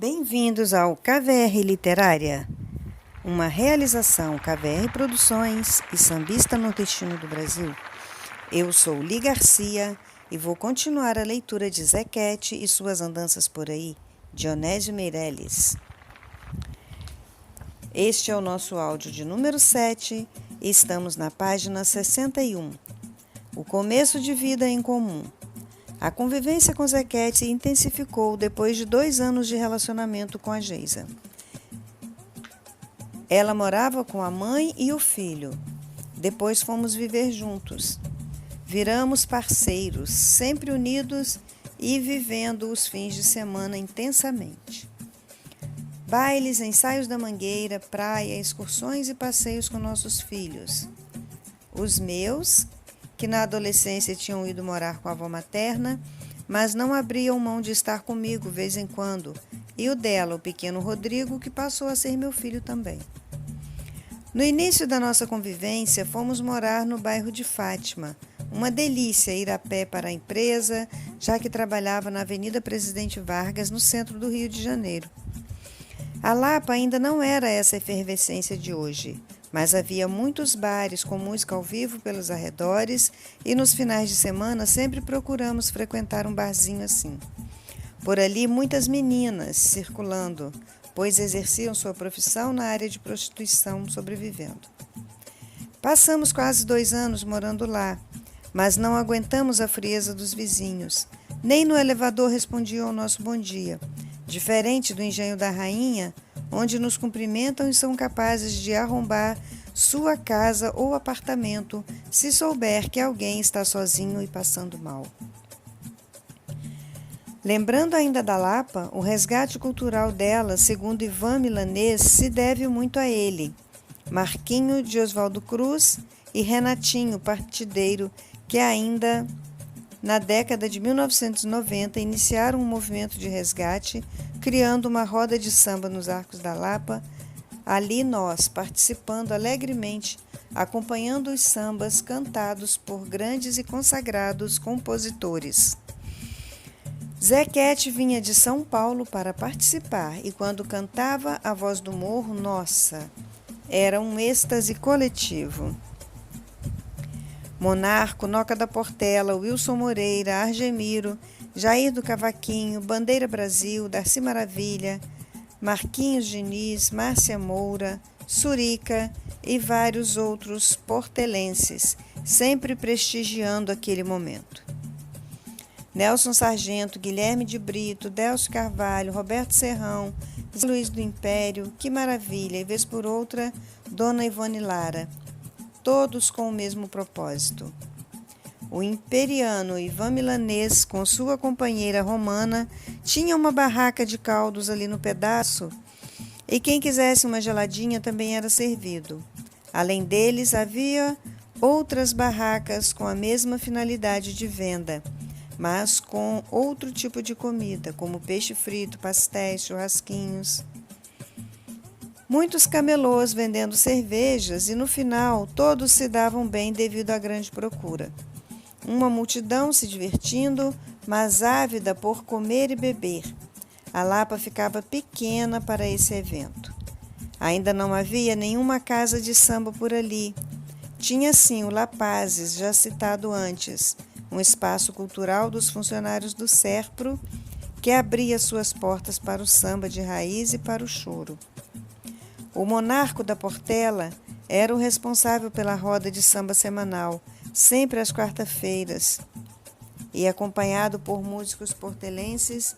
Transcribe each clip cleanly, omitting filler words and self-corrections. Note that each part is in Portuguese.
Bem-vindos ao KVR Literária, uma realização KVR Produções e Sambista Nordestino do Brasil. Eu sou Li Garcia e vou continuar a leitura de Zequete e suas andanças por aí, Dionésio Meireles. Este é o nosso áudio de número 7 e estamos na página 61. O começo de vida em comum. A convivência com Zequete se intensificou depois de 2 anos de relacionamento com a Geisa. Ela morava com a mãe e o filho. Depois fomos viver juntos. Viramos parceiros, sempre unidos e vivendo os fins de semana intensamente. Bailes, ensaios da mangueira, praia, excursões e passeios com nossos filhos. Os meus, que na adolescência tinham ido morar com a avó materna, mas não abriam mão de estar comigo vez em quando, e o dela, o pequeno Rodrigo, que passou a ser meu filho também. No início da nossa convivência, fomos morar no bairro de Fátima. Uma delícia ir a pé para a empresa, já que trabalhava na Avenida Presidente Vargas, no centro do Rio de Janeiro. A Lapa ainda não era essa efervescência de hoje, mas havia muitos bares com música ao vivo pelos arredores e nos finais de semana sempre procuramos frequentar um barzinho assim. Por ali muitas meninas circulando, pois exerciam sua profissão na área de prostituição sobrevivendo. Passamos quase 2 anos morando lá, mas não aguentamos a frieza dos vizinhos. Nem no elevador respondiam ao nosso bom dia. Diferente do Engenho da Rainha, onde nos cumprimentam e são capazes de arrombar sua casa ou apartamento se souber que alguém está sozinho e passando mal. Lembrando ainda da Lapa, o resgate cultural dela, segundo Ivan Milanês, se deve muito a ele, Marquinho de Oswaldo Cruz e Renatinho Partideiro, que ainda na década de 1990, iniciaram um movimento de resgate, criando uma roda de samba nos Arcos da Lapa, ali nós, participando alegremente, acompanhando os sambas cantados por grandes e consagrados compositores. Zequete vinha de São Paulo para participar e quando cantava a voz do morro, nossa, era um êxtase coletivo. Monarco, Noca da Portela, Wilson Moreira, Argemiro, Jair do Cavaquinho, Bandeira Brasil, Darcy Maravilha, Marquinhos Diniz, Márcia Moura, Surica e vários outros portelenses, sempre prestigiando aquele momento. Nelson Sargento, Guilherme de Brito, Delcio Carvalho, Roberto Serrão, Luiz do Império, Que Maravilha, e vez por outra, Dona Ivone Lara. Todos com o mesmo propósito. O imperiano Ivan Milanês, com sua companheira romana, tinha uma barraca de caldos ali no pedaço e quem quisesse uma geladinha também era servido. Além deles, havia outras barracas com a mesma finalidade de venda, mas com outro tipo de comida, como peixe frito, pastéis, churrasquinhos. Muitos camelôs vendendo cervejas e, no final, todos se davam bem devido à grande procura. Uma multidão se divertindo, mas ávida por comer e beber. A Lapa ficava pequena para esse evento. Ainda não havia nenhuma casa de samba por ali. Tinha sim o Lapazes, já citado antes, um espaço cultural dos funcionários do Serpro, que abria suas portas para o samba de raiz e para o choro. O Monarco da Portela era o responsável pela roda de samba semanal, sempre às quarta-feiras. E acompanhado por músicos portelenses,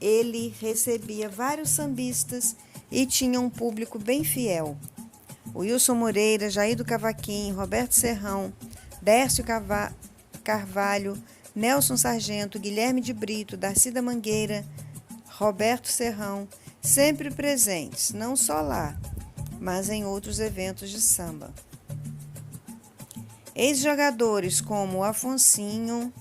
ele recebia vários sambistas e tinha um público bem fiel. O Wilson Moreira, Jair do Cavaquinho, Roberto Serrão, Dércio Carvalho, Nelson Sargento, Guilherme de Brito, Darcy da Mangueira, Roberto Serrão, sempre presentes, não só lá, mas em outros eventos de samba. Ex-jogadores como o Afonsinho,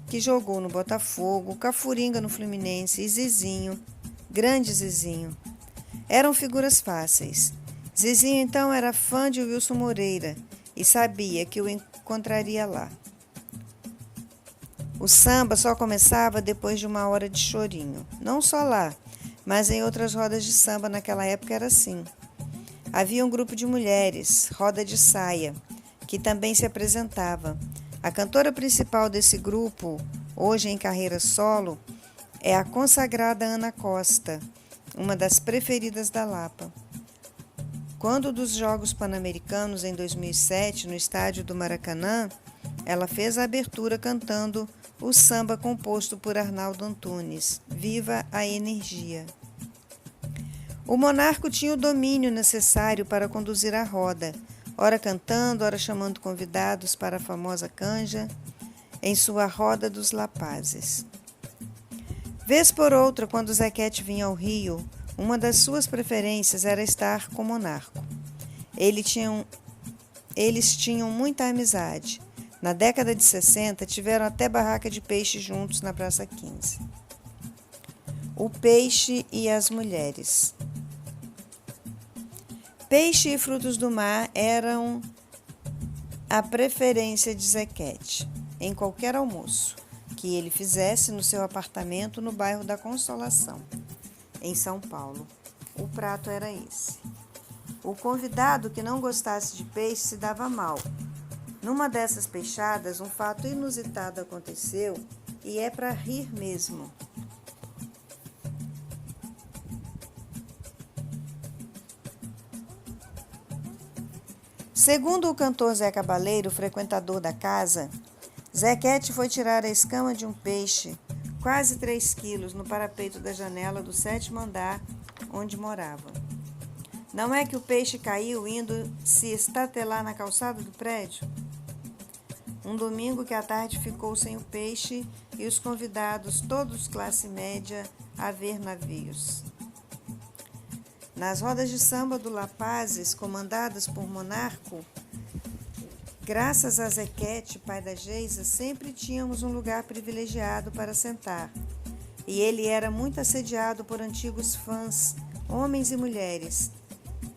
que jogou no Botafogo, Cafuringa no Fluminense e Zizinho, grande Zizinho, eram figuras fáceis. Zizinho então era fã de Wilson Moreira e sabia que o encontraria lá. O samba só começava depois de uma hora de chorinho. Não só lá, mas em outras rodas de samba naquela época era assim. Havia um grupo de mulheres, roda de saia, que também se apresentava. A cantora principal desse grupo, hoje em carreira solo, é a consagrada Ana Costa, uma das preferidas da Lapa. Quando dos Jogos Pan-Americanos em 2007, no estádio do Maracanã, ela fez a abertura cantando o samba composto por Arnaldo Antunes, Viva a Energia. O monarca tinha o domínio necessário para conduzir a roda, ora cantando, ora chamando convidados para a famosa canja, em sua roda dos lapazes. Vez por outra, quando Zequete vinha ao Rio, uma das suas preferências era estar com o monarca. Eles tinham muita amizade. Na década de 60, tiveram até barraca de peixe juntos na Praça 15. O peixe e as mulheres. Peixe e frutos do mar eram a preferência de Zequete em qualquer almoço que ele fizesse no seu apartamento no bairro da Consolação, em São Paulo. O prato era esse. O convidado que não gostasse de peixe se dava mal. Numa dessas peixadas, um fato inusitado aconteceu e é para rir mesmo. Segundo o cantor Zé Cabaleiro, frequentador da casa, Zequete foi tirar a escama de um peixe, quase 3 quilos, no parapeito da janela do 7º andar onde morava. Não é que o peixe caiu indo se estatelar na calçada do prédio? Um domingo que à tarde ficou sem o peixe e os convidados, todos classe média, a ver navios. Nas rodas de samba do Lapazes, comandadas por Monarco, graças a Zequete, pai da Geisa, sempre tínhamos um lugar privilegiado para sentar. E ele era muito assediado por antigos fãs, homens e mulheres,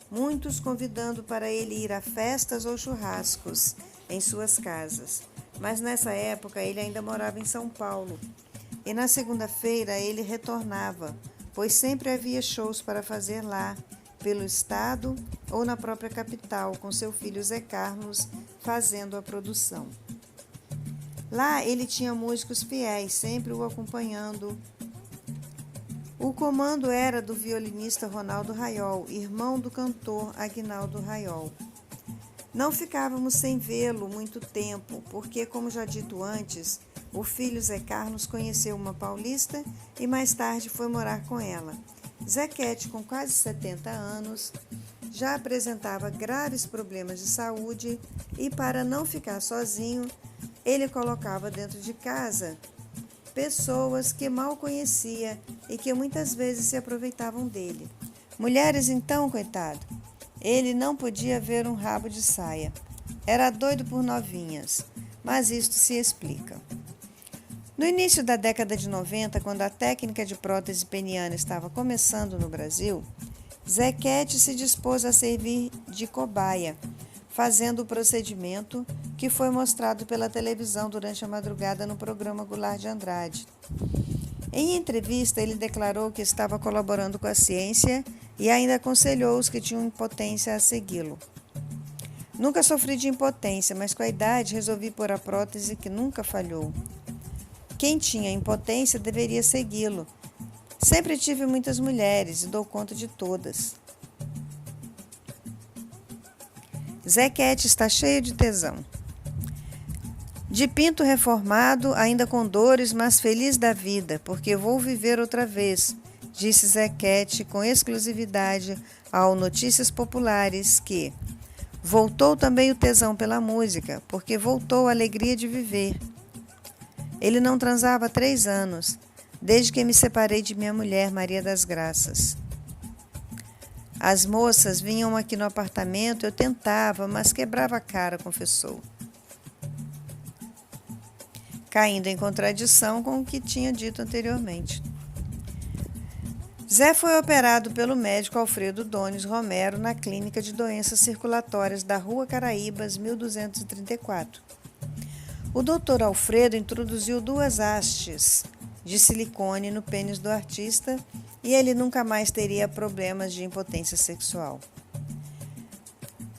muitos convidando para ele ir a festas ou churrascos em suas casas. Mas nessa época ele ainda morava em São Paulo. E na segunda-feira ele retornava, pois sempre havia shows para fazer lá, pelo estado ou na própria capital, com seu filho Zé Carlos fazendo a produção. Lá ele tinha músicos fiéis, sempre o acompanhando. O comando era do violinista Ronaldo Raiol, irmão do cantor Aguinaldo Raiol. Não ficávamos sem vê-lo muito tempo, porque, como já dito antes, o filho Zé Carlos conheceu uma paulista e mais tarde foi morar com ela. Zequete, com quase 70 anos, já apresentava graves problemas de saúde e, para não ficar sozinho, ele colocava dentro de casa pessoas que mal conhecia e que muitas vezes se aproveitavam dele. Mulheres, então, coitado, ele não podia ver um rabo de saia. Era doido por novinhas, mas isto se explica. No início da década de 90, quando a técnica de prótese peniana estava começando no Brasil, Zequete se dispôs a servir de cobaia, fazendo o procedimento que foi mostrado pela televisão durante a madrugada no programa Goulart de Andrade. Em entrevista, ele declarou que estava colaborando com a ciência e ainda aconselhou os que tinham impotência a segui-lo. Nunca sofri de impotência, mas com a idade resolvi pôr a prótese que nunca falhou. Quem tinha impotência deveria segui-lo. Sempre tive muitas mulheres e dou conta de todas. Zequete está cheio de tesão. De pinto reformado, ainda com dores, mas feliz da vida, porque vou viver outra vez, disse Zequete com exclusividade ao Notícias Populares que voltou também o tesão pela música, porque voltou a alegria de viver. Ele não transava há 3 anos, desde que me separei de minha mulher, Maria das Graças. As moças vinham aqui no apartamento, eu tentava, mas quebrava a cara, confessou, caindo em contradição com o que tinha dito anteriormente. Zé foi operado pelo médico Alfredo Dones Romero na Clínica de Doenças Circulatórias da Rua Caraíbas, 1234. O Dr. Alfredo introduziu 2 hastes de silicone no pênis do artista e ele nunca mais teria problemas de impotência sexual.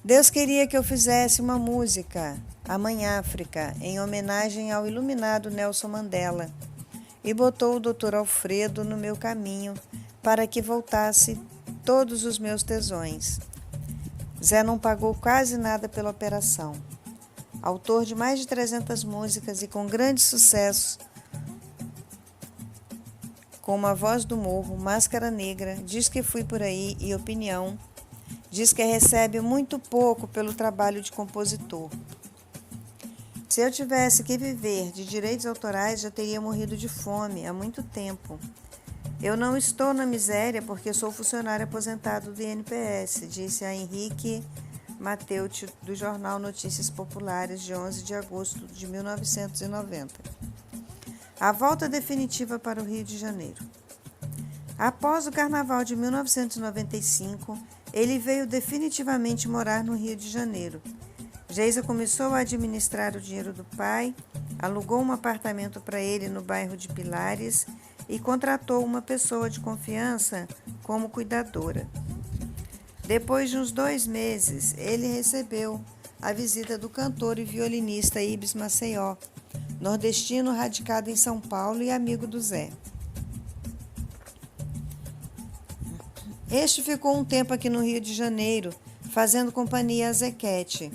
Deus queria que eu fizesse uma música, A Mãe África, em homenagem ao iluminado Nelson Mandela, e botou o Dr. Alfredo no meu caminho para que voltasse todos os meus tesões. Zé não pagou quase nada pela operação. Autor de mais de 300 músicas e com grandes sucessos, como A Voz do Morro, Máscara Negra, Diz que Fui Por Aí e Opinião, diz que recebe muito pouco pelo trabalho de compositor. Se eu tivesse que viver de direitos autorais, já teria morrido de fome há muito tempo. Eu não estou na miséria porque sou funcionário aposentado do INPS, disse a Henrique Mateucci, do jornal Notícias Populares, de 11 de agosto de 1990. A volta definitiva para o Rio de Janeiro. Após o Carnaval de 1995, ele veio definitivamente morar no Rio de Janeiro. Geisa começou a administrar o dinheiro do pai, alugou um apartamento para ele no bairro de Pilares e contratou uma pessoa de confiança como cuidadora. Depois de uns 2 meses, ele recebeu a visita do cantor e violinista Ibis Maceió, nordestino radicado em São Paulo e amigo do Zé. Este ficou um tempo aqui no Rio de Janeiro, fazendo companhia a Zequete.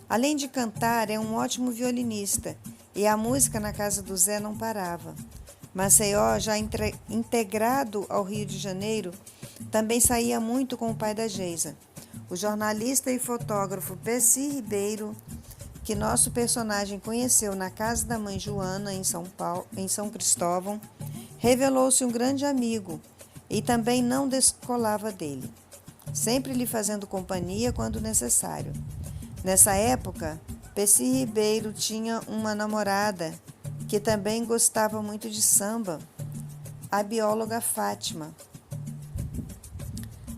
Além de cantar, é um ótimo violinista, e a música na casa do Zé não parava. Maceió, já integrado ao Rio de Janeiro, também saía muito com o pai da Geisa. O jornalista e fotógrafo Pessi Ribeiro, que nosso personagem conheceu na casa da mãe Joana, em São Cristóvão, revelou-se um grande amigo e também não descolava dele, sempre lhe fazendo companhia quando necessário. Nessa época, Pessi Ribeiro tinha uma namorada que também gostava muito de samba, a bióloga Fátima.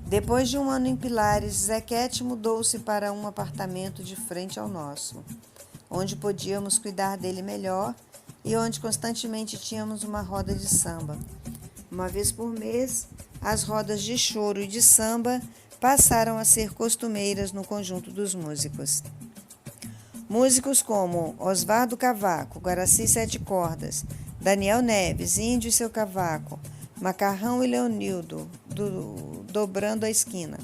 Depois de um ano em Pilares, Zequete mudou-se para um apartamento de frente ao nosso, onde podíamos cuidar dele melhor e onde constantemente tínhamos uma roda de samba. Uma vez por mês, as rodas de choro e de samba passaram a ser costumeiras no conjunto dos músicos. Músicos como Osvaldo Cavaco, Guaraci Sete Cordas, Daniel Neves, Índio e seu Cavaco, Macarrão e Leonildo, Dobrando a Esquina,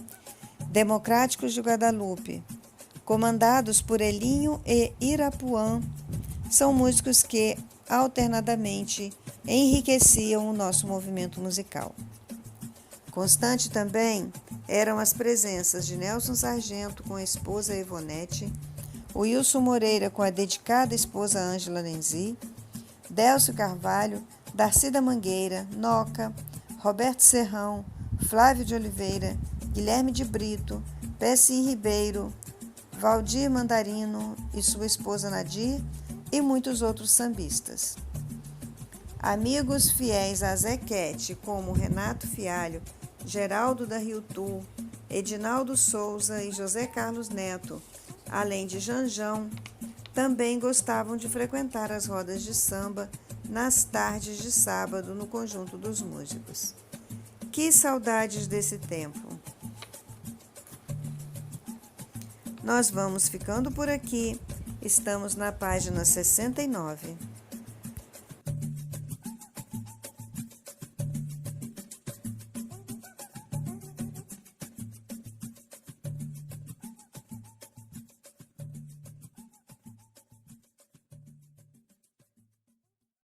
Democráticos de Guadalupe, comandados por Elinho e Irapuã, são músicos que, alternadamente, enriqueciam o nosso movimento musical. Constante também eram as presenças de Nelson Sargento com a esposa Ivonete, o Wilson Moreira com a dedicada esposa Ângela Lenzi, Délcio Carvalho, Darcy da Mangueira, Noca, Roberto Serrão, Flávio de Oliveira, Guilherme de Brito, Pessi Ribeiro, Valdir Mandarino e sua esposa Nadir e muitos outros sambistas. Amigos fiéis a Zequete, como Renato Fialho, Geraldo da Rio Tu, Edinaldo Souza e José Carlos Neto, além de Janjão, também gostavam de frequentar as rodas de samba nas tardes de sábado no conjunto dos músicos. Que saudades desse tempo! Nós vamos ficando por aqui. Estamos na página 69.